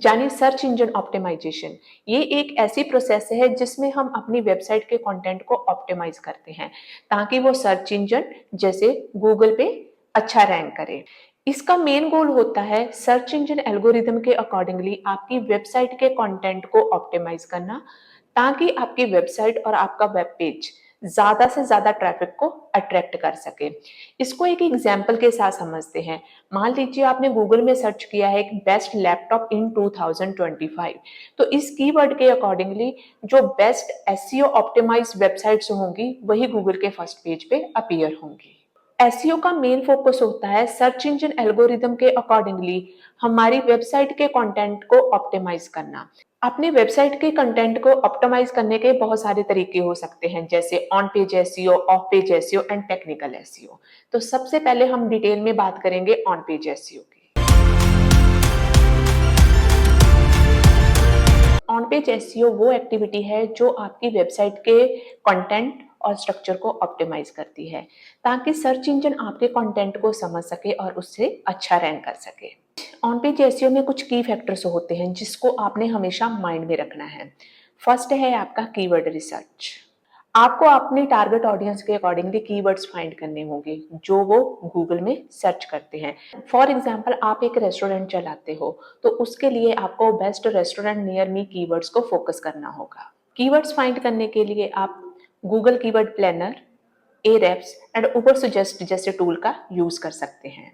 यानी search engine optimisation. ये एक ऐसी प्रोसेस है जिसमें हम अपनी वेबसाइट के कंटेंट को ऑप्टिमाइज करते हैं ताकि वो सर्च इंजन जैसे गूगल पे अच्छा रैंक करे। इसका मेन गोल होता है सर्च इंजन एल्गोरिदम के अकॉर्डिंगली आपकी वेबसाइट के कंटेंट को ऑप्टिमाइज करना ताकि आपकी वेबसाइट और आपका वेब पेज ज्यादा से ज्यादा ट्रैफिक को अट्रैक्ट कर सके। इसको एक एग्जाम्पल के साथ समझते हैं। मान लीजिए आपने गूगल में सर्च किया है एक बेस्ट लैपटॉप इन 2025, तो इस कीवर्ड के अकॉर्डिंगली जो बेस्ट एसईओ ऑप्टिमाइज वेबसाइट्स होंगी वही गूगल के फर्स्ट पेज पे अपीयर होंगी। एसईओ का मेन फोकस होता है सर्च इंजन एल्गोरिदम के अकॉर्डिंगली हमारी वेबसाइट के कंटेंट को ऑप्टिमाइज करना। अपने वेबसाइट के कंटेंट को ऑप्टिमाइज करने के बहुत सारे तरीके हो सकते हैं जैसे on page SEO, of page SEO and technical SEO. तो सबसे पहले हम डिटेल में बात करेंगे ऑन पेज एसईओ की। ऑन पेज एसईओ वो एक्टिविटी है जो आपकी वेबसाइट के कंटेंट और स्ट्रक्चर को ऑप्टिमाइज करती है ताकि सर्च इंजन आपके कंटेंट को समझ सके और उससे अच्छा रैंक कर सके। ऑन पेज एसईओ में कुछ की फैक्टर्स होते हैं जिसको आपने हमेशा माइंड में रखना है। फर्स्ट है आपका कीवर्ड रिसर्च। आपको अपने टारगेट ऑडियंस के अकॉर्डिंगली कीवर्ड्स फाइंड करने होंगे जो वो गूगल में सर्च करते हैं। फॉर एग्जांपल आप एक रेस्टोरेंट चलाते हो तो उसके लिए आपको best restaurant near me keywords को फोकस करना होगा। कीवर्ड्स फाइंड करने के लिए आप Google keyword planner, Ahrefs and Ubersuggest जैसे टूल का यूज कर सकते हैं।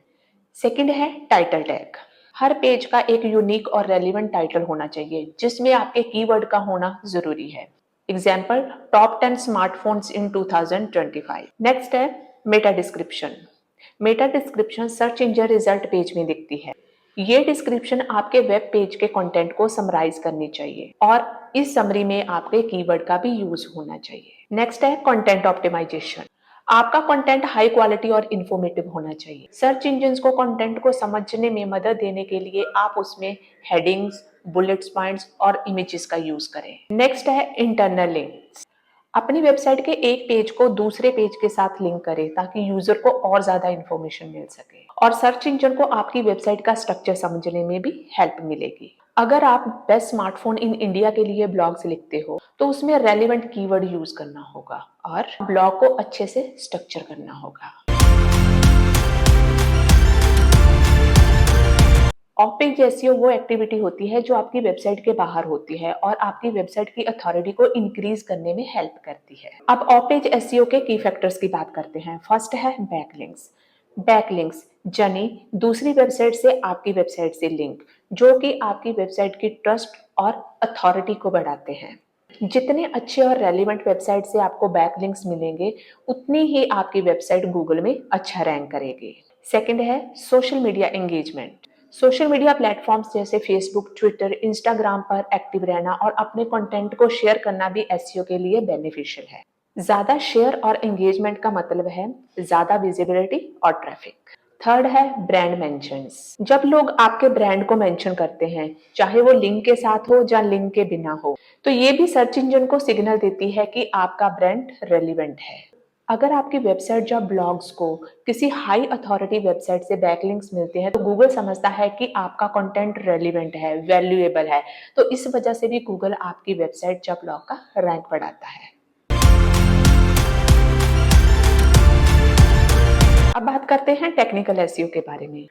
सेकंड है टाइटल टैग। हर पेज का एक यूनिक और रेलिवेंट टाइटल होना चाहिए जिसमें आपके कीवर्ड का होना जरूरी है। Example top 10 smartphones in 2025। Next है meta description. Meta description search engine result page में दिखती है। ये डिस्क्रिप्शन आपके वेब पेज के कंटेंट को समराइज करनी चाहिए और इस समरी में आपके कीवर्ड का भी यूज होना चाहिए। नेक्स्ट है कंटेंट ऑप्टिमाइजेशन। आपका कंटेंट हाई क्वालिटी और इंफॉर्मेटिव होना चाहिए। सर्च इंजन्स को कंटेंट को समझने में मदद देने के लिए आप उसमें हेडिंग्स, बुलेट्स पॉइंट्स और इमेजेस का यूज करें। नेक्स्ट है इंटरनल लिंक्स। अपनी वेबसाइट के एक पेज को दूसरे पेज के साथ लिंक करें ताकि यूजर को और ज्यादा इंफॉर्मेशन मिल सके और सर्च इंजन को आपकी वेबसाइट का स्ट्रक्चर समझने में भी हेल्प मिलेगी। अगर आप बेस्ट स्मार्टफोन इन इंडिया के लिए ब्लॉग्स लिखते हो तो उसमें रेलिवेंट कीवर्ड यूज करना होगा और ब्लॉग को अच्छे से स्ट्रक्चर करना होगा। ऑफ पेज एसईओ वो एक्टिविटी होती है जो आपकी वेबसाइट के बाहर होती है और आपकी वेबसाइट की अथॉरिटी को इंक्रीज करने में हेल्प करती है। अब ऑफ पेज एसईओ के की फैक्टर्स की बात करते हैं। फर्स्ट है बैकलिंक्स। बैकलिंक्स यानी दूसरी वेबसाइट से आपकी वेबसाइट से लिंक, जो कि आपकी वेबसाइट की ट्रस्ट और अथॉरिटी को बढ़ाते हैं। जितने अच्छे और रेलिवेंट वेबसाइट से आपको बैकलिंक्स मिलेंगे उतनी ही आपकी वेबसाइट गूगल में अच्छा रैंक करेगी। सेकंड है social media engagement. Social media platforms जैसे फेसबुक, ट्विटर, इंस्टाग्राम पर एक्टिव रहना और अपने कंटेंट को शेयर करना भी एसईओ के लिए बेनिफिशियल है। ज्यादा शेयर और एंगेजमेंट का मतलब है ज्यादा विजिबिलिटी और ट्रैफिक। थर्ड है ब्रांड मेंशंस। जब लोग आपके ब्रांड को मेंशन करते हैं, चाहे वो लिंक के साथ हो या लिंक के बिना हो, तो ये भी सर्च इंजन को सिग्नल देती है कि आपका ब्रांड रेलिवेंट है। अगर आपकी वेबसाइट या ब्लॉग्स को किसी हाई अथॉरिटी वेबसाइट से बैकलिंक्स मिलते हैं तो गूगल समझता है कि आपका कंटेंट रेलिवेंट है, वैल्यूएबल है, तो इस वजह से भी गूगल आपकी वेबसाइट या ब्लॉग का रैंक बढ़ाता है। अब बात करते हैं टेक्निकल एसईओ के बारे में।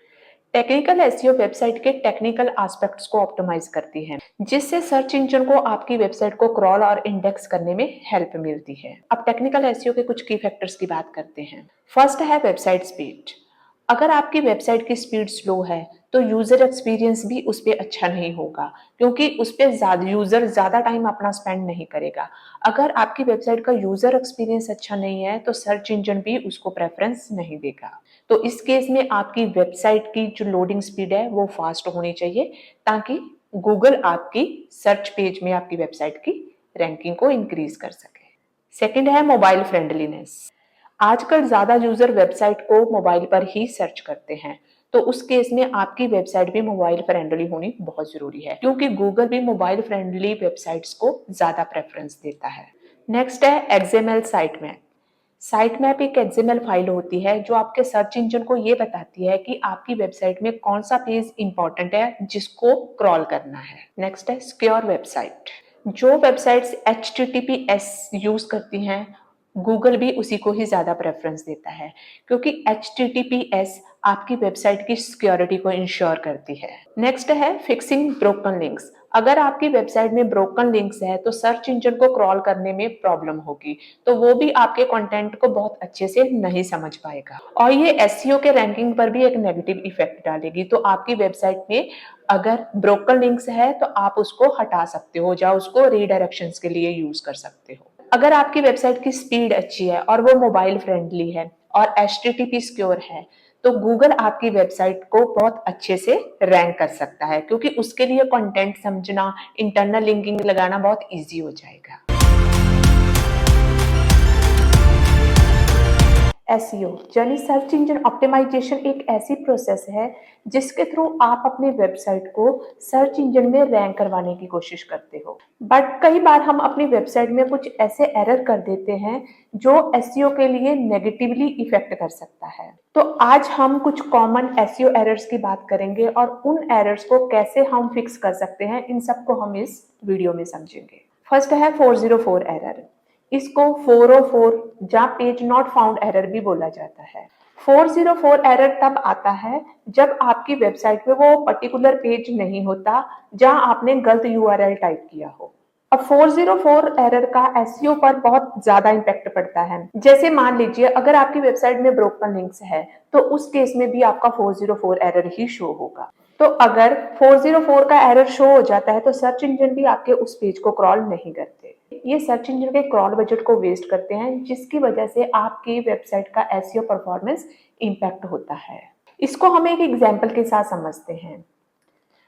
टेक्निकल एसईओ वेबसाइट के टेक्निकल एस्पेक्ट्स को ऑप्टिमाइज करती है जिससे सर्च इंजन को आपकी वेबसाइट को क्रॉल और इंडेक्स करने में हेल्प मिलती है। अब टेक्निकल एसईओ के कुछ की फैक्टर्स की बात करते हैं। फर्स्ट है वेबसाइट स्पीड। अगर आपकी वेबसाइट की स्पीड स्लो है तो यूजर एक्सपीरियंस भी उस पर अच्छा नहीं होगा क्योंकि उस पर यूजर ज्यादा टाइम अपना स्पेंड नहीं करेगा। अगर आपकी वेबसाइट का यूजर एक्सपीरियंस अच्छा नहीं है तो सर्च इंजन भी उसको प्रेफरेंस नहीं देगा। तो इस केस में आपकी वेबसाइट की जो लोडिंग स्पीड है वो फास्ट होनी चाहिए ताकि गूगल आपकी सर्च पेज में आपकी वेबसाइट की रैंकिंग को इंक्रीज कर सके। सेकंड है मोबाइल फ्रेंडलीनेस। आजकल ज्यादा यूजर वेबसाइट को मोबाइल पर ही सर्च करते हैं, तो उस केस में आपकी वेबसाइट भी मोबाइल फ्रेंडली होनी बहुत जरूरी है क्योंकि गूगल भी मोबाइल फ्रेंडली वेबसाइट्स को ज्यादा प्रेफरेंस देता है। नेक्स्ट है एक्सएमएल साइटमैप। साइट मैप एक एक्सएमएल फाइल होती है जो आपके सर्च इंजन को ये बताती है कि आपकी वेबसाइट में कौन सा पेज इंपॉर्टेंट है जिसको क्रॉल करना है। नेक्स्ट है सिक्योर वेबसाइट। जो वेबसाइट्स HTTPS यूज करती हैं, गूगल भी उसी को ही ज्यादा प्रेफरेंस देता है क्योंकि HTTPS आपकी वेबसाइट की सिक्योरिटी को इंश्योर करती है। नेक्स्ट है फिक्सिंग ब्रोकन लिंक्स। अगर आपकी वेबसाइट में ब्रोकन लिंक्स है तो सर्च इंजन को क्रॉल करने में प्रॉब्लम होगी, तो वो भी आपके कंटेंट को बहुत अच्छे से नहीं समझ पाएगा और ये एसईओ के रैंकिंग पर भी एक नेगेटिव इफेक्ट डालेगी। तो आपकी वेबसाइट में अगर ब्रोकन लिंक्स है तो आप उसको हटा सकते हो या उसको रीडायरेक्शंस के लिए यूज कर सकते हो। अगर आपकी वेबसाइट की स्पीड अच्छी है और वो मोबाइल फ्रेंडली है और HTTP सिक्योर है तो गूगल आपकी वेबसाइट को बहुत अच्छे से रैंक कर सकता है क्योंकि उसके लिए कंटेंट समझना, इंटरनल लिंकिंग लगाना बहुत इजी हो जाएगा। एसईओ यानी सर्च इंजन ऑप्टिमाइजेशन एक ऐसी प्रोसेस है जिसके थ्रू आप अपनी वेबसाइट को सर्च इंजन में रैंक करवाने की कोशिश करते हो। बट कई बार हम अपनी वेबसाइट में कुछ ऐसे एरर कर देते हैं जो एसईओ के लिए नेगेटिवली इफेक्ट कर सकता है। तो आज हम कुछ कॉमन एसईओ एरर्स की बात करेंगे और उन एरर्स को कैसे हम फिक्स कर सकते हैं, इन सबको हम इस वीडियो में समझेंगे। फर्स्ट है 404 एरर। इसको 404 या पेज नॉट फाउंड एरर भी बोला जाता है। 404 एरर तब आता है जब आपकी वेबसाइट में वो पर्टिकुलर पेज नहीं होता जहां आपने गलत यूआरएल टाइप किया हो। अब 404 एरर का एसईओ पर बहुत ज्यादा इम्पैक्ट पड़ता है। जैसे मान लीजिए अगर आपकी वेबसाइट में ब्रोकन लिंक्स है तो उस केस में भी आपका 404 एरर ही शो होगा। तो अगर 404 का एरर शो हो जाता है तो सर्च इंजन भी आपके उस पेज को क्रॉल नहीं करते। ये सर्च इंजन के क्रॉल बजट को वेस्ट करते हैं जिसकी वजह से आपकी वेबसाइट का एसईओ परफॉर्मेंस इम्पैक्ट होता है। इसको हम एक एग्जांपल के साथ समझते हैं।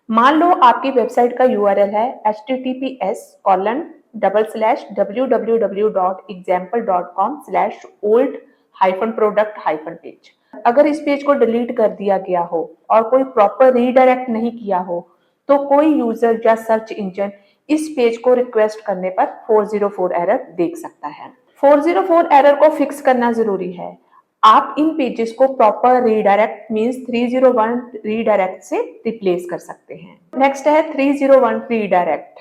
मान लो आपकी वेबसाइट का यूआरएल है https://www.example.com/old-product-page। अगर इस पेज को डिलीट कर दिया गया हो और कोई प्रॉपर रीडायरेक्ट नहीं किया हो तो कोई यूजर या सर्च इंजन इस पेज को रिक्वेस्ट करने पर 404 एरर देख सकता है। 404 एरर को फिक्स करना जरूरी है। आप इन पेजेस को प्रॉपर रीडायरेक्ट मींस 301 रीडायरेक्ट से रिप्लेस कर सकते हैं। नेक्स्ट है 301 रीडायरेक्ट।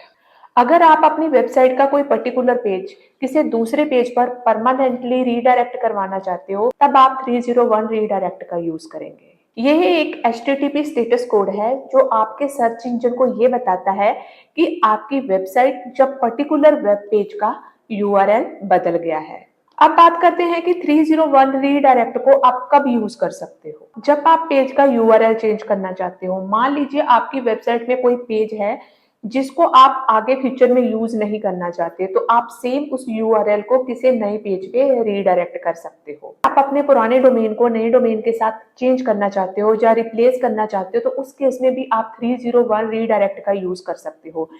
अगर आप अपनी वेबसाइट का कोई पर्टिकुलर पेज किसी दूसरे पेज पर परमानेंटली रीडायरेक्ट करवाना चाहते हो तब आप 301 रीडायरेक्ट का यूज करेंगे। यह एक HTTP स्टेटस कोड है जो आपके सर्च इंजन को यह बताता है कि आपकी वेबसाइट जब पर्टिकुलर वेब पेज का यूआरएल बदल गया है। अब बात करते हैं कि 301 रीडायरेक्ट को आप कब यूज कर सकते हो। जब आप पेज का यूआरएल चेंज करना चाहते हो, मान लीजिए आपकी वेबसाइट में कोई पेज है जिसको आप आगे फ्यूचर में यूज नहीं करना चाहते तो आप सेम उस यूआरएल को किसी नए पेज पे रीडायरेक्ट कर सकते हो। आप अपने पुराने डोमेन को नए डोमेन के साथ चेंज करना चाहते हो या रिप्लेस करना चाहते हो तो उस केस में भी आप 301 रीडायरेक्ट का यूज कर सकते हो।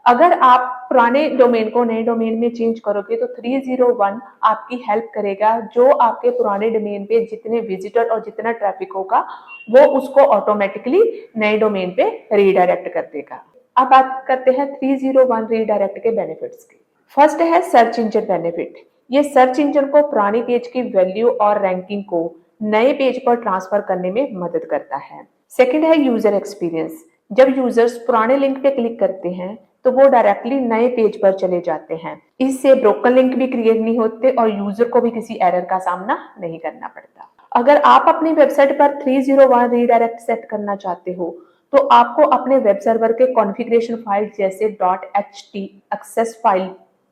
अगर आप पुराने डोमेन को नए डोमेन में चेंज करोगे तो 301 आपकी हेल्प करेगा, जो आपके पुराने डोमेन पे जितने विजिटर और जितना ट्रैफिक होगा वो उसको ऑटोमेटिकली नए डोमेन पे रीडायरेक्ट कर देगा। अब बात करते हैं 301 रीडायरेक्ट के बेनिफिट्स की। फर्स्ट है सर्च इंजन बेनिफिट। ये सर्च इंजन को पुरानी पेज की वैल्यू और रैंकिंग को नए पेज पर ट्रांसफर करने में मदद करता है। सेकंड है यूजर एक्सपीरियंस। जब यूजर्स पुराने लिंक पे क्लिक करते हैं तो वो डायरेक्टली नए पेज पर चले जाते हैं। इससे ब्रोकन लिंक भी क्रिएट नहीं होते और यूजर को भी किसी एरर का सामना नहीं करना पड़ता। अगर आप अपनी वेबसाइट पर 301 रीडायरेक्ट सेट करना चाहते हो तो आपको अपने वेब सर्वर के कॉन्फ़िगरेशन फाइल जैसे .ht access file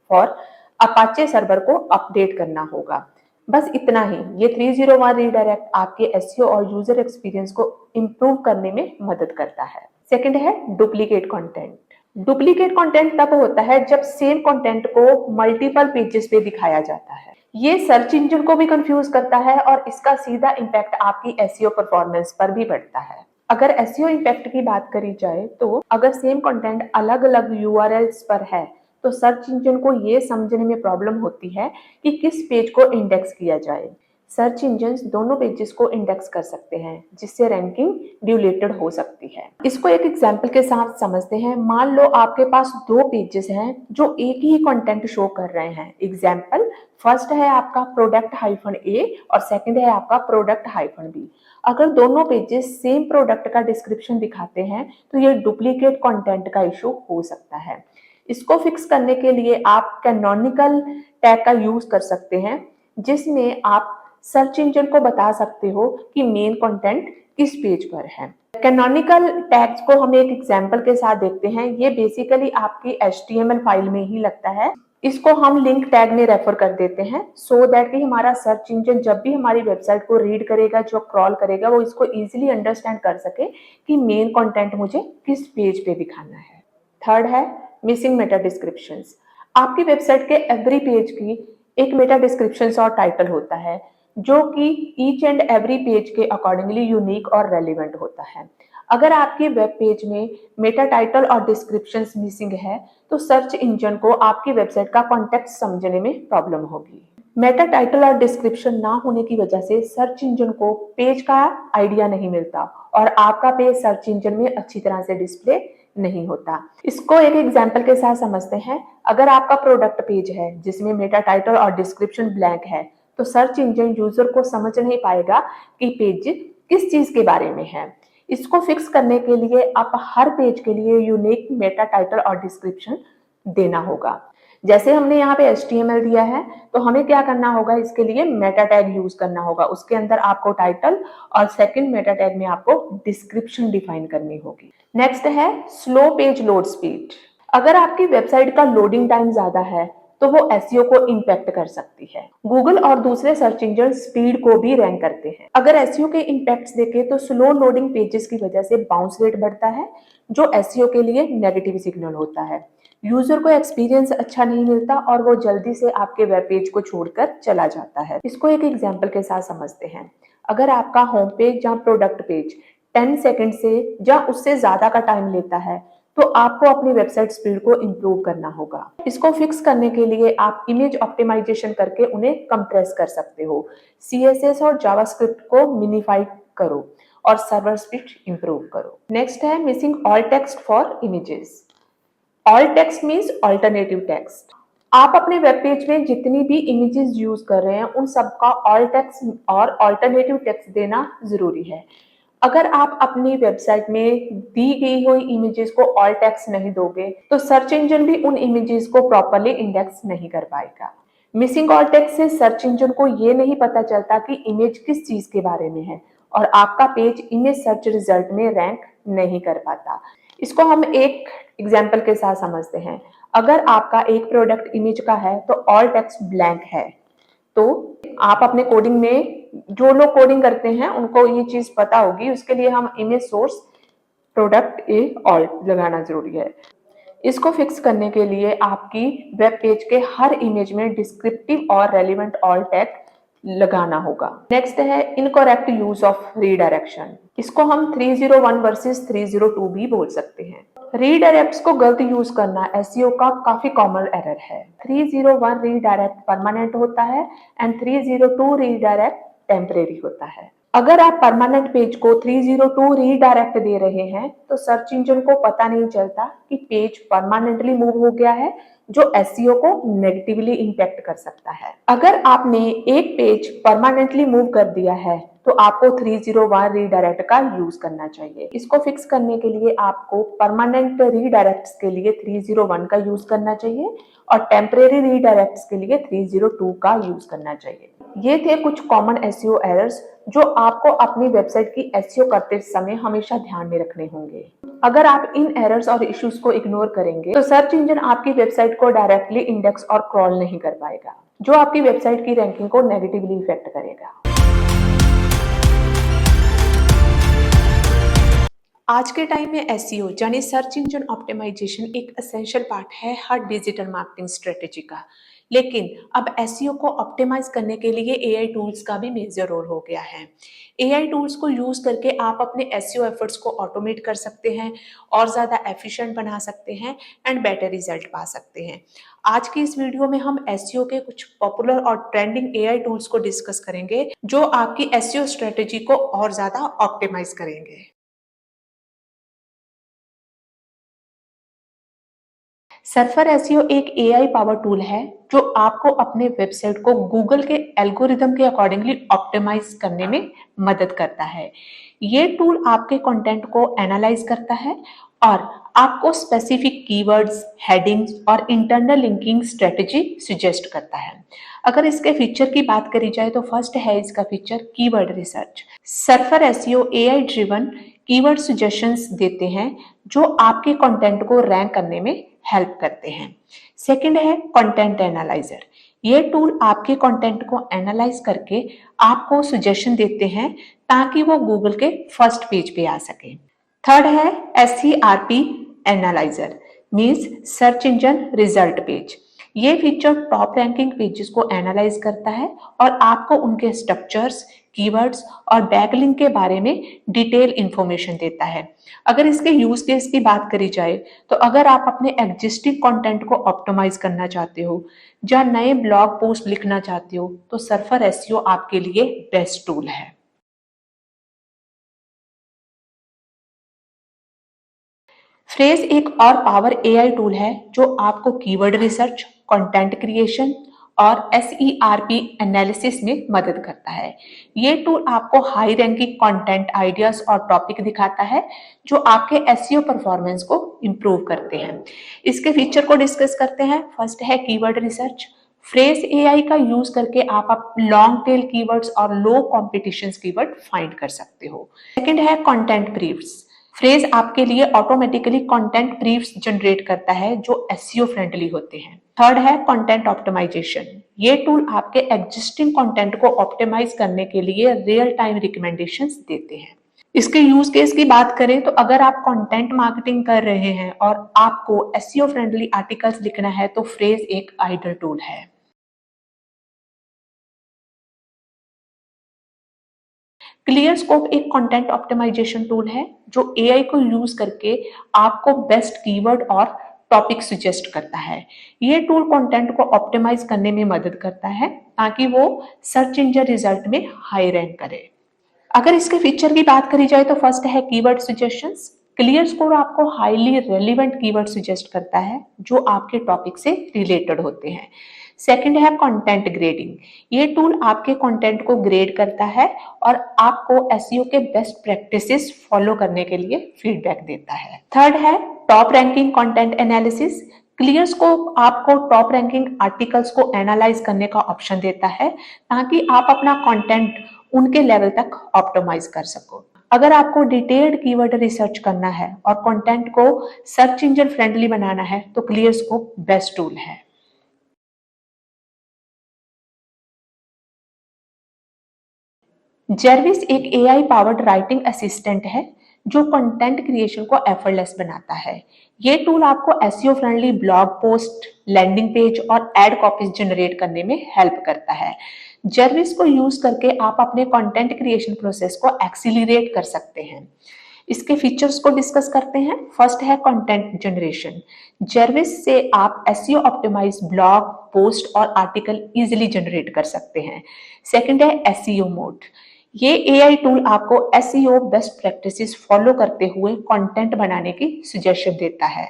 for Apache server को अपडेट करना होगा। बस इतना ही। ये 301 रीडायरेक्ट आपके एसईओ और यूजर एक्सपीरियंस को इंप्रूव करने में मदद करता है। सेकंड है डुप्लीकेट कंटेंट। डुप्लीकेट कंटेंट तब होता है जब सेम कंटेंट को मल्टीपल पेजेस पे दिखाया जाता है। ये सर्च इंजन को भी कंफ्यूज करता है और इसका सीधा इम्पैक्ट आपकी एसईओ परफॉर्मेंस पर भी पड़ता है। अगर एसईओ इम्पैक्ट की बात करी जाए तो अगर सेम कंटेंट अलग अलग यूआरएल्स पर है तो सर्च इंजन को ये समझने में प्रॉब्लम होती है कि किस पेज को इंडेक्स किया जाए। सर्च इंजन दोनों पेजेस को इंडेक्स कर सकते हैं, जिससे रैंकिंग डिलेटेड हो सकती है। इसको एक एग्जांपल के साथ समझते हैं। मान लो आपके पास दो पेजेस हैं जो एक ही कंटेंट शो कर रहे हैं। एग्जांपल, फर्स्ट है आपका प्रोडक्ट हाइफन ए और सेकंड है आपका प्रोडक्ट हाइफन बी। अगर दोनों पेजेस सेम प्रोडक्ट का डिस्क्रिप्शन दिखाते हैं तो ये डुप्लीकेट कंटेंट का इशू हो सकता है। इसको फिक्स करने के लिए आप कैनोनिकल टैग का यूज कर सकते हैं, जिसमें आप सर्च इंजन को बता सकते हो कि मेन कंटेंट किस पेज पर है। कैनोनिकल टैग्स को हम एक एग्जांपल के साथ देखते हैं। ये बेसिकली आपकी HTML फाइल में ही लगता है। इसको हम लिंक टैग में रेफर कर देते हैं सो दैट कि हमारा सर्च इंजन जब भी हमारी वेबसाइट को रीड करेगा, जो क्रॉल करेगा, वो इसको इजीली अंडरस्टैंड कर सके कि मेन कंटेंट मुझे किस पेज पे दिखाना है। थर्ड है मिसिंग मेटा डिस्क्रिप्शंस। आपकी वेबसाइट के एवरी पेज की एक मेटा डिस्क्रिप्शंस और टाइटल होता है, जो कि ईच एंड एवरी पेज के अकॉर्डिंगली यूनिक और रेलिवेंट होता है। अगर आपके वेब पेज में मेटा टाइटल और डिस्क्रिप्शंस मिसिंग है तो सर्च इंजन को आपकी वेबसाइट का कॉन्टेक्स्ट समझने में प्रॉब्लम होगी। मेटा टाइटल और डिस्क्रिप्शन ना होने की वजह से सर्च इंजन को पेज का आइडिया नहीं मिलता और आपका पेज सर्च इंजन में अच्छी तरह से डिस्प्ले नहीं होता। इसको एक एग्जांपल के साथ समझते हैं। अगर आपका प्रोडक्ट पेज है जिसमें मेटा टाइटल और डिस्क्रिप्शन ब्लैंक है तो सर्च इंजन यूजर को समझ नहीं पाएगा कि पेज किस चीज के बारे में है। इसको फिक्स करने के लिए आप हर पेज के लिए यूनिक मेटा टाइटल और डिस्क्रिप्शन देना होगा। जैसे हमने यहाँ पे HTML दिया है तो हमें क्या करना होगा, इसके लिए मेटा टैग यूज करना होगा। उसके अंदर आपको टाइटल और सेकंड मेटा टैग में आपको डिस्क्रिप्शन डिफाइन करनी होगी। नेक्स्ट है स्लो पेज लोड स्पीड। अगर आपकी वेबसाइट का लोडिंग टाइम ज्यादा है तो वो SEO को इम्पैक्ट कर सकती है। गूगल और दूसरे सर्च इंजन स्पीड को भी रैंक करते हैं। अगर SEO के इम्पैक्ट्स देखें तो स्लो लोडिंग पेजेस की वजह से बाउंस रेट बढ़ता है, जो SEO के लिए नेगेटिव सिग्नल होता है। यूजर को एक्सपीरियंस अच्छा नहीं मिलता और वो जल्दी से आपके वेब पेज को छोड़कर चला जाता है। इसको एक एग्जांपल के साथ समझते हैं। अगर आपका होम पेज या प्रोडक्ट पेज 10 सेकंड से या उससे ज्यादा का टाइम लेता है तो आपको अपनी वेबसाइट स्पीड को इंप्रूव करना होगा। इसको फिक्स करने के लिए आप इमेज ऑप्टिमाइजेशन करके उन्हें कंप्रेस कर सकते हो। CSS और जावास्क्रिप्ट को मिनिफाई करो और सर्वर स्पीड इंप्रूव करो। नेक्स्ट है missing all text for images. All text means alternative text. आप अपने वेब पेज में जितनी भी इमेजेस यूज कर रहे हैं उन सबका ऑल टेक्स्ट और ऑल्टरनेटिव टेक्स्ट देना जरूरी है। अगर आप अपनी वेबसाइट में दी गई हुई इमेजेस को ऑल टेक्स्ट नहीं दोगे तो सर्च इंजन भी उन इमेजेस को प्रॉपरली इंडेक्स नहीं कर पाएगा। मिसिंग ऑल टेक्स्ट से सर्च इंजन को ये नहीं पता चलता कि इमेज किस चीज के बारे में है और आपका पेज इमेज सर्च रिजल्ट में रैंक नहीं कर पाता। इसको हम एक एग्जाम्पल के साथ समझते हैं। अगर आपका एक प्रोडक्ट इमेज का है तो ऑल टेक्स्ट ब्लैंक है, तो आप अपने कोडिंग में, जो लोग कोडिंग करते हैं उनको ये चीज पता होगी, उसके लिए हम इमेज सोर्स प्रोडक्ट ए ऑल लगाना जरूरी है। इसको फिक्स करने के लिए आपकी वेब पेज के हर इमेज में डिस्क्रिप्टिव और रेलिवेंट ऑल टैग लगाना होगा। नेक्स्ट है इनकरेक्ट यूज ऑफ रीडायरेक्शन। इसको हम 301 वर्सेस 302 भी बोल सकते हैं। रीडायरेक्ट्स को गलत यूज करना SEO का काफी कॉमन एरर है। 301 रीडायरेक्ट परमानेंट होता है एंड 302 रीडायरेक्ट टेम्परेरी होता है। अगर आप परमानेंट पेज को 302 रीडायरेक्ट दे रहे हैं तो सर्च इंजन को पता नहीं चलता कि पेज परमानेंटली मूव हो गया है, जो SEO को नेगेटिवली इंपैक्ट कर सकता है। अगर आपने एक पेज परमानेंटली मूव कर दिया है तो आपको 301 रीडायरेक्ट का यूज करना चाहिए। इसको फिक्स करने के लिए आपको परमानेंट रीडायरेक्ट्स के लिए 301 का यूज करना चाहिए और टेम्परेरी रीडायरेक्ट्स के लिए 302 का यूज करना चाहिए। ये थे कुछ कॉमन SEO एरर्स जो आपको अपनी वेबसाइट की SEO करते समय हमेशा ध्यान में रखने होंगे। अगर आप इन एरर्स और इश्यूज को इग्नोर करेंगे तो सर्च इंजन आपकी वेबसाइट को डायरेक्टली इंडेक्स और क्रॉल नहीं कर पाएगा, जो आपकी वेबसाइट की रैंकिंग को नेगेटिवली इफेक्ट करेगा। आज के टाइम में SEO यानी सर्च इंजन ऑप्टिमाइजेशन एक एसेंशियल पार्ट है हर डिजिटल मार्केटिंग स्ट्रेटेजी का। लेकिन अब एसईओ को ऑप्टिमाइज करने के लिए एआई टूल्स का भी मेजर रोल हो गया है। एआई टूल्स को यूज करके आप अपने एसईओ एफर्ट्स को ऑटोमेट कर सकते हैं और ज्यादा एफिशिएंट बना सकते हैं एंड बेटर रिजल्ट पा सकते हैं। आज की इस वीडियो में हम एसईओ के कुछ पॉपुलर और ट्रेंडिंग एआई टूल्स को डिस्कस करेंगे जो आपकी एसईओ स्ट्रेटेजी को और ज्यादा ऑप्टिमाइज करेंगे। सर्फर एसईओ एक एआई पावर टूल है जो आपको अपने वेबसाइट को गूगल के एल्गोरिदम के अकॉर्डिंगली ऑप्टिमाइज करने में मदद करता है। ये टूल आपके कंटेंट को एनालाइज करता है और आपको स्पेसिफिक कीवर्ड्स, हेडिंग्स और इंटरनल लिंकिंग स्ट्रेटेजी सजेस्ट करता है। अगर इसके फीचर की बात करी जाए तो फर्स्ट है इसका feature keyword research. Surfer SEO AI driven keyword suggestions देते हैं जो आपके कंटेंट को रैंक करने में हेल्प करते हैं। सेकंड है कंटेंट एनालाइजर। ये टूल आपके कंटेंट को एनालाइज करके आपको सजेशन देते हैं ताकि वो गूगल के फर्स्ट पेज पे आ सके। थर्ड है SERP analyser means search engine result page. ये फीचर टॉप रैंकिंग पेजेस को एनालाइज करता है और आपको उनके स्ट्रक्चर्स, कीवर्ड्स और बैकलिंक के बारे में डिटेल इंफॉर्मेशन देता है। अगर इसके यूज केस की बात करी जाए तो अगर आप अपने एग्जिस्टिंग कंटेंट को ऑप्टिमाइज करना चाहते हो या नए ब्लॉग पोस्ट लिखना चाहते हो तो सर्फर एसईओ आपके लिए बेस्ट टूल है। फ्रेज एक और पावर एआई टूल है जो आपको कीवर्ड रिसर्च, कंटेंट क्रिएशन और एसईआरपी एनालिसिस में मदद करता है। ये टूल आपको हाई रैंकिंग कंटेंट आइडियाज और टॉपिक दिखाता है जो आपके एसईओ परफॉर्मेंस को इंप्रूव करते हैं। इसके फीचर को डिस्कस करते हैं। फर्स्ट है कीवर्ड रिसर्च। फ्रेज एआई का यूज करके आप लॉन्ग टेल कीवर्ड्स और लो कॉम्पिटिशन कीवर्ड फाइंड कर सकते हो। सेकंड है कंटेंट ब्रीफ्स। फ्रेज आपके लिए ऑटोमेटिकली कंटेंट ब्रीफ्स जनरेट करता है जो एसईओ फ्रेंडली होते हैं। थर्ड है कंटेंट ऑप्टिमाइजेशन। ये टूल आपके एग्जिस्टिंग कंटेंट को ऑप्टिमाइज करने के लिए रियल टाइम रिकमेंडेशंस देते हैं। इसके यूज केस की बात करें तो अगर आप कंटेंट मार्केटिंग कर रहे हैं और आपको एसईओ फ्रेंडली आर्टिकल्स लिखना है तो फ्रेज एक आइडियल टूल है। क्लियरस्कोप एक कंटेंट ऑप्टिमाइजेशन टूल है जो एआई को यूज करके आपको बेस्ट कीवर्ड और टॉपिक सजेस्ट करता है। ये टूल कंटेंट को ऑप्टिमाइज करने में मदद करता है ताकि वो सर्च इंजन रिजल्ट में हाई रैंक करे। अगर इसके फीचर की बात करी जाए तो फर्स्ट है कीवर्ड सजेशंस। क्लियर स्कोर आपको हाईली रेलिवेंट कीवर्ड सजेस्ट करता है जो आपके टॉपिक से रिलेटेड होते हैं। सेकंड है कंटेंट ग्रेडिंग। ये टूल आपके कंटेंट को ग्रेड करता है और आपको एसईओ के बेस्ट प्रैक्टिसेस फॉलो करने के लिए फीडबैक देता है। थर्ड है top ranking content analysis. Clear scope आपको टॉप रैंकिंग आर्टिकल्स को एनालाइज करने का ऑप्शन देता है ताकि आप अपना कंटेंट उनके लेवल तक ऑप्टिमाइज कर सको। अगर आपको डिटेल्ड कीवर्ड रिसर्च करना है और कंटेंट को सर्च इंजन फ्रेंडली बनाना है तो क्लियर स्कोप बेस्ट टूल है। जेरविस एक एआई पावर्ड राइटिंग असिस्टेंट है जो कंटेंट क्रिएशन को एफर्टलेस बनाता है। ये टूल आपको SEO friendly blog post, landing page और एड कॉपीज जनरेट करने में हेल्प करता है। जेरविस को यूज करके आप अपने कंटेंट क्रिएशन प्रोसेस को एक्सीलरेट कर सकते हैं। इसके फीचर्स को डिस्कस करते हैं। फर्स्ट है कंटेंट जनरेशन। जेरविस से आप एसईओ ऑप्टिमाइज ब्लॉग, पोस्ट और आर्टिकल इजीली जनरेट कर सकते हैं। सेकंड है एसईओ मोड। ये एआई टूल आपको एसईओ बेस्ट प्रैक्टिसेस फॉलो करते हुए कंटेंट बनाने की सजेशन देता है।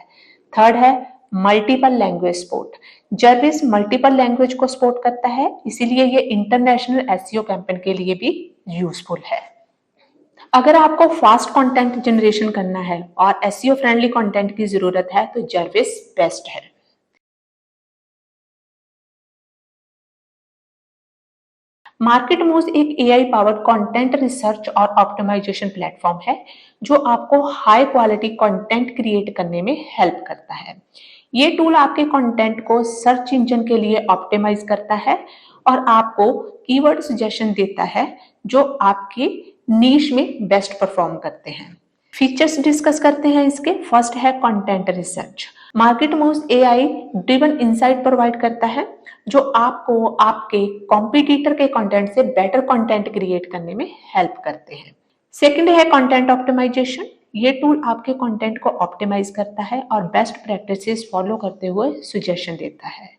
थर्ड है multiple language support. Jarvis multiple language को सपोर्ट करता है, इसीलिए ये इंटरनेशनल एसईओ कैंपेन के लिए भी यूजफुल है। अगर आपको फास्ट कंटेंट जनरेशन करना है और एसईओ फ्रेंडली कंटेंट की जरूरत है तो जेरविस बेस्ट है। मार्केट मूव्स एक एआई पावर्ड कंटेंट रिसर्च और ऑप्टिमाइजेशन प्लेटफॉर्म है जो आपको हाई क्वालिटी कंटेंट क्रिएट करने में हेल्प करता है। ये टूल आपके कंटेंट को सर्च इंजन के लिए ऑप्टिमाइज करता है और आपको कीवर्ड सजेशन देता है जो आपकी नीश में बेस्ट परफॉर्म करते हैं। फीचर्स डिस्कस करते हैं इसके। फर्स्ट है content research. Market moves AI driven insight provide करता है जो आपको आपके कॉम्पिटिटर के कंटेंट से बेटर कंटेंट क्रिएट करने में हेल्प करते हैं। सेकंड है कंटेंट ऑप्टिमाइजेशन। ये टूल आपके कंटेंट को ऑप्टिमाइज करता है और बेस्ट प्रैक्टिसेस फॉलो करते हुए सजेशन देता है।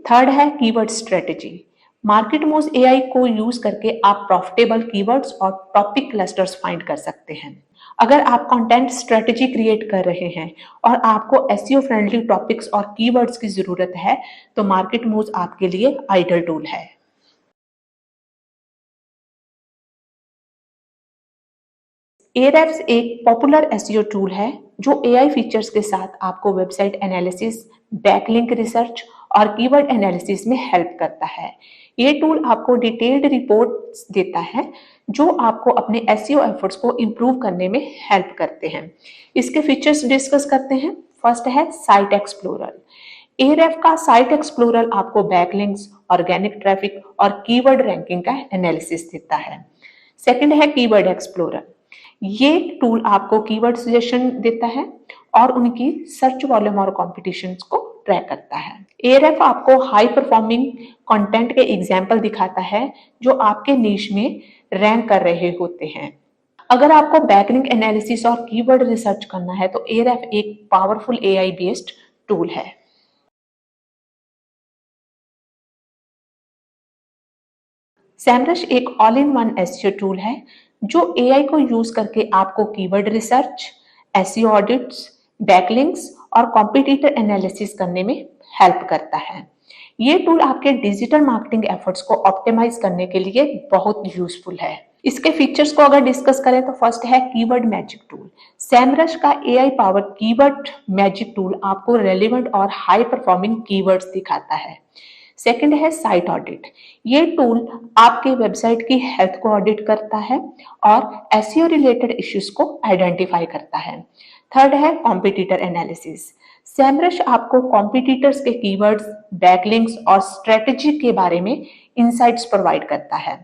थर्ड है keyword strategy. Market moves AI को यूज करके आप प्रॉफिटेबल कीवर्ड्स और टॉपिक क्लस्टर्स फाइंड कर सकते हैं। अगर आप कंटेंट स्ट्रेटेजी क्रिएट कर रहे हैं और आपको एसईओ फ्रेंडली टॉपिक्स और कीवर्ड्स की जरूरत है तो मार्केट मूव्स आपके लिए आइडियल टूल है। एरेफ्स एक पॉपुलर एसईओ टूल है जो एआई फीचर्स के साथ आपको वेबसाइट एनालिसिस, बैकलिंक रिसर्च और कीवर्ड एनालिसिस में हेल्प करता है। ये टूल आपको डिटेल्ड रिपोर्ट्स देता है जो आपको अपने एसईओ एफर्ट्स को इम्प्रूव करने में हेल्प करते हैं। इसके फीचर्स डिस्कस करते हैं। फर्स्ट है साइट एक्सप्लोरर। एरेफ का साइट एक्सप्लोरर आपको बैकलिंक्स, ऑर्गेनिक ट्रैफिक और कीवर्ड रैंकिंग का एनालिसिस देता है। सेकंड है कीवर्ड एक्सप्लोरर। ये टूल आपको कीवर्ड सजेशन देता है और उनकी सर्च वॉल्यूम और कॉम्पिटिशन्स को ट्रैक करता है। एआरएफ आपको हाई परफॉर्मिंग कंटेंट के एग्जाम्पल दिखाता है जो आपके नीश में रैंक कर रहे होते हैं। अगर आपको बैकलिंक एनालिसिस और कीवर्ड रिसर्च करना है तो एआरएफ एक पावरफुल एआई बेस्ड टूल है। सैमरश एक all in one SEO tool है जो एआई को यूज करके आपको keyword research, SEO audits, backlinks और कॉम्पिटिटर एनालिसिस करने में हेल्प करता है। ये टूल आपके डिजिटल मार्केटिंग एफर्ट्स को ऑप्टिमाइज करने के लिए बहुत यूजफुल है। इसके फीचर्स को अगर डिस्कस करें तो फर्स्ट है कीवर्ड मैजिक टूल। सैमरश का AI powered keyword magic tool आपको रेलेवेंट और हाई परफॉर्मिंग कीवर्ड्स दिखाता है। सेकंड है साइट ऑडिट। ये टूल आपके वेबसाइट की हेल्थ को ऑडिट करता है और एसईओ रिलेटेड इश्यूज को आइडेंटिफाई करता है। थर्ड है कॉम्पिटिटर एनालिसिस। सैमरश आपको कॉम्पिटिटर्स के कीवर्ड्स, बैकलिंक्स और स्ट्रेटेजी के बारे में इंसाइट्स प्रोवाइड करता है।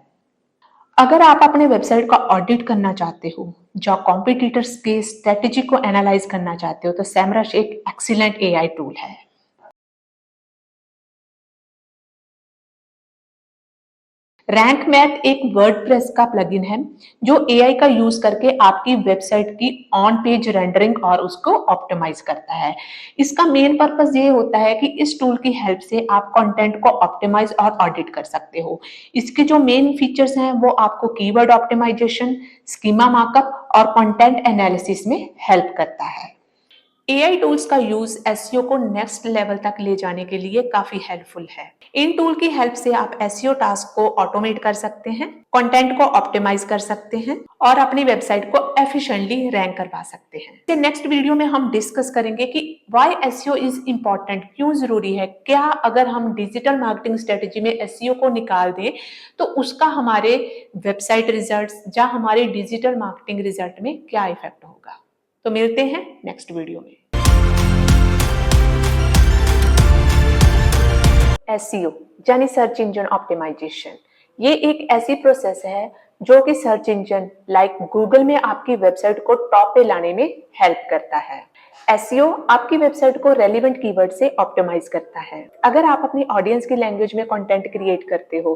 अगर आप अपने वेबसाइट का ऑडिट करना चाहते हो या कॉम्पिटिटर्स के स्ट्रेटेजी को एनालाइज करना चाहते हो तो सैमरश एक एक्सीलेंट एआई टूल है। रैंक मैथ एक वर्डप्रेस का प्लगइन है जो एआई का यूज करके आपकी वेबसाइट की ऑन पेज रेंडरिंग और उसको ऑप्टिमाइज करता है। इसका मेन पर्पस ये होता है कि इस टूल की हेल्प से आप कंटेंट को ऑप्टिमाइज और ऑडिट कर सकते हो। इसके जो मेन फीचर्स हैं वो आपको कीवर्ड ऑप्टिमाइजेशन, स्कीमा मार्कअप और कंटेंट एनालिसिस में हेल्प करता है। एआई टूल्स का यूज एसईओ को नेक्स्ट लेवल तक ले जाने के लिए काफी हेल्पफुल है। इन टूल की हेल्प से आप एसईओ टास्क को ऑटोमेट कर सकते हैं, कंटेंट को ऑप्टिमाइज कर सकते हैं और अपनी वेबसाइट को एफिशिएंटली रैंक करवा सकते हैं। नेक्स्ट वीडियो में हम डिस्कस करेंगे कि व्हाई एसईओ इज इम्पोर्टेंट, क्यों जरूरी है, क्या अगर हम डिजिटल मार्केटिंग स्ट्रेटेजी में एसईओ को निकाल दें तो उसका हमारे वेबसाइट रिजल्ट या हमारे डिजिटल मार्केटिंग रिजल्ट में क्या इफेक्ट होगा। तो मिलते हैं नेक्स्ट वीडियो में। एसईओ यानी सर्च इंजन ऑप्टिमाइजेशन, ये एक ऐसी प्रोसेस है जो कि सर्च इंजन लाइक गूगल में आपकी वेबसाइट को टॉप पे लाने में हेल्प करता है। एसईओ आपकी वेबसाइट को रेलेवेंट कीवर्ड से ऑप्टिमाइज करता है। अगर आप अपनी ऑडियंस की लैंग्वेज में कंटेंट क्रिएट करते हो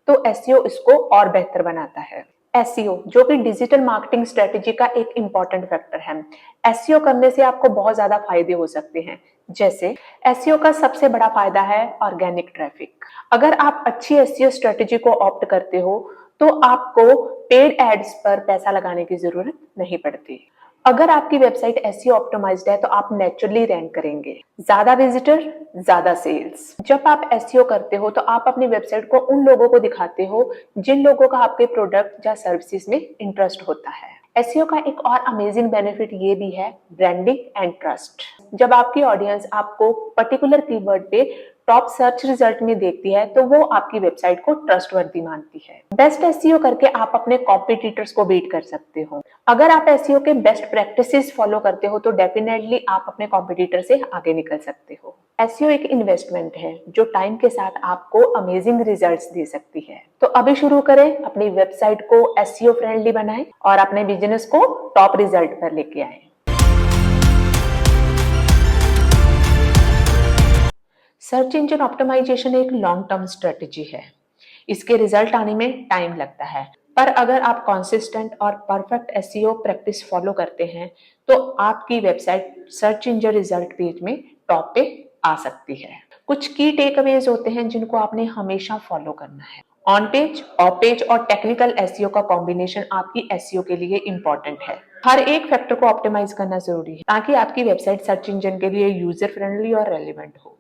तो एसईओ इसको और बेहतर बनाता है। एसईओ जो कि डिजिटल मार्केटिंग स्ट्रेटेजी का एक इंपॉर्टेंट फैक्टर है। एसईओ करने से आपको बहुत ज्यादा फायदे हो सकते हैं। जैसे एसईओ का सबसे बड़ा फायदा है ऑर्गेनिक ट्रैफिक। अगर आप अच्छी एसईओ स्ट्रेटेजी को ऑप्ट करते हो तो आपको पेड एड्स पर पैसा लगाने की जरूरत नहीं पड़ती। अगर आपकी वेबसाइट एसईओ ऑप्टिमाइज्ड है तो आप नेचुरली रैंक करेंगे। ज्यादा विजिटर, ज्यादा सेल्स। जब आप एसईओ करते हो तो आप अपनी वेबसाइट को उन लोगों को दिखाते हो जिन लोगों का आपके प्रोडक्ट या सर्विसेज में इंटरेस्ट होता है। एसईओ का एक और अमेजिंग बेनिफिट ये भी है ब्रांडिंग एंड ट्रस्ट। जब आपकी ऑडियंस आपको पर्टिकुलर कीवर्ड पे टॉप सर्च रिजल्ट में देखती है तो वो आपकी वेबसाइट को ट्रस्टवर्दी मानती है। बेस्ट एसईओ करके आप अपने कॉम्पिटिटर्स को बीट कर सकते हो। अगर आप एसईओ के बेस्ट प्रैक्टिसेस फॉलो करते हो तो डेफिनेटली आप अपने कॉम्पिटिटर से आगे निकल सकते हो। एसईओ एक इन्वेस्टमेंट है जो टाइम के साथ आपको अमेजिंग रिजल्ट्स दे सकती है। तो अभी शुरू करें, अपनी वेबसाइट को एसईओ फ्रेंडली बनाएं और अपने बिजनेस को टॉप रिजल्ट पर लेके आए। सर्च इंजन ऑप्टिमाइजेशन एक लॉन्ग टर्म स्ट्रेटेजी है। इसके रिजल्ट आने में टाइम लगता है, पर अगर आप कंसिस्टेंट और परफेक्ट एसईओ प्रैक्टिस फॉलो करते हैं तो आपकी website search engine result page में टॉप पे आ सकती है। कुछ की टेकअवेज होते हैं जिनको आपने हमेशा फॉलो करना है। ऑन पेज, ऑफ पेज और टेक्निकल एसईओ का कॉम्बिनेशन आपकी एसईओ के लिए इंपॉर्टेंट है। हर एक फैक्टर को ऑप्टिमाइज करना जरूरी है ताकि आपकी वेबसाइट सर्च इंजन के लिए यूजर फ्रेंडली और रेलिवेंट हो।